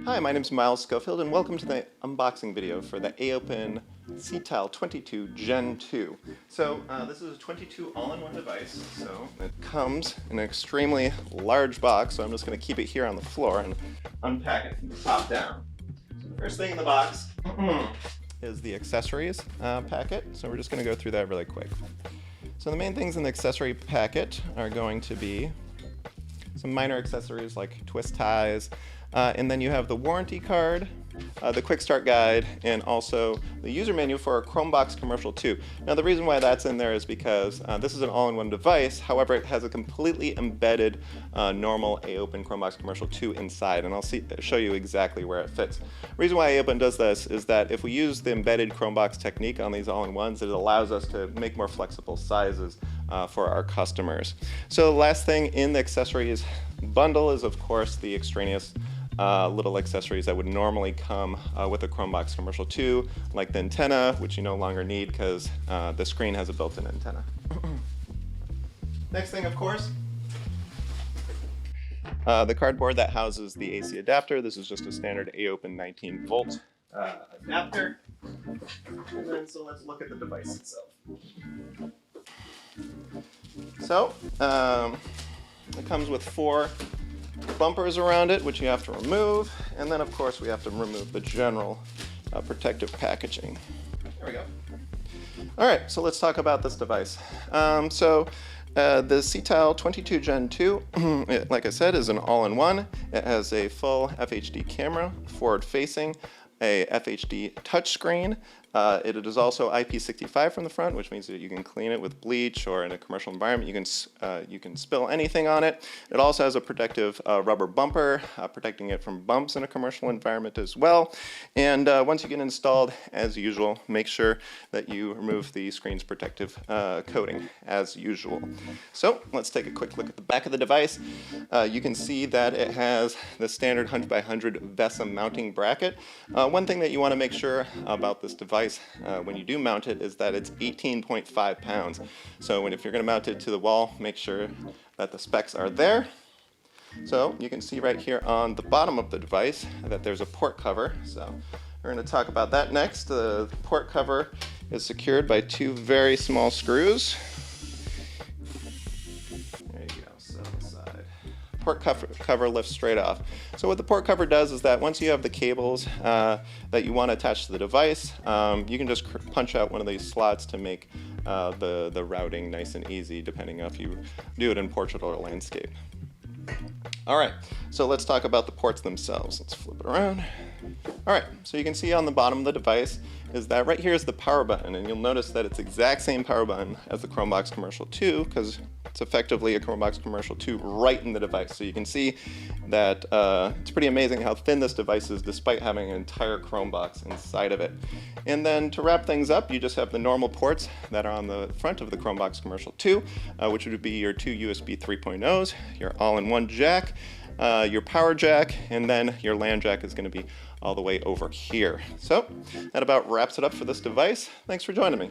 Hi, my name is Miles Schofield and welcome to the unboxing video for the AOPEN cTILE 22 Gen 2. So this is a 22 all-in-one device, so it comes in an extremely large box, so I'm just going to keep it here on the floor and unpack it from the top down. So the first thing in the box is the accessories packet, so we're just going to go through that really quick. So the main things in the accessory packet are going to be some minor accessories like twist ties, and then you have the warranty card, the quick start guide, and also the user manual for our Chromebox Commercial 2. Now the reason why that's in there is because this is an all-in-one device, however it has a completely embedded normal AOPEN Chromebox Commercial 2 inside, and I'll show you exactly where it fits. The reason why AOPEN does this is that if we use the embedded Chromebox technique on these all-in-ones, it allows us to make more flexible sizes for our customers. So the last thing in the accessories bundle is of course the extraneous little accessories that would normally come with a Chromebox Commercial 2, like the antenna, which you no longer need because the screen has a built-in antenna. Next thing, of course, the cardboard that houses the AC adapter. This is just a standard AOPEN 19-volt adapter. And then, so let's look at the device itself. So, it comes with 4 bumpers around it, which you have to remove, and then of course we have to remove the general protective packaging. There we go. Alright, so let's talk about this device. The cTILE 22 Gen 2, like I said, is an all-in-one. It has a full FHD camera, forward-facing, a FHD touchscreen. It is also IP65 from the front, which means that you can clean it with bleach, or in a commercial environment you can spill anything on it. It also has a protective rubber bumper, protecting it from bumps in a commercial environment as well. And once you get installed, as usual, make sure that you remove the screen's protective coating as usual. So let's take a quick look at the back of the device. You can see that it has the standard 100x100 VESA mounting bracket. One thing that you want to make sure about this device when you do mount it is that it's 18.5 pounds. So if you're going to mount it to the wall, make sure that the specs are there. So you can see right here on the bottom of the device that there's a port cover. So we're going to talk about that next. The port cover is secured by 2 very small screws. There you go, so inside. Port cover lifts straight off. So what the port cover does is that once you have the cables that you want to attach to the device, you can just punch out one of these slots to make the routing nice and easy, depending on if you do it in portrait or landscape. Alright, so let's talk about the ports themselves. Let's flip it around. Alright, so you can see on the bottom of the device is that right here is the power button, and you'll notice that it's the exact same power button as the Chromebox Commercial 2 because it's effectively a Chromebox Commercial 2 right in the device. So you can see that it's pretty amazing how thin this device is despite having an entire Chromebox inside of it. And then to wrap things up, you just have the normal ports that are on the front of the Chromebox Commercial 2, which would be your 2 USB 3.0s, your all-in-one jack, your power jack, and then your LAN jack is going to be all the way over here. So that about wraps it up for this device. Thanks for joining me.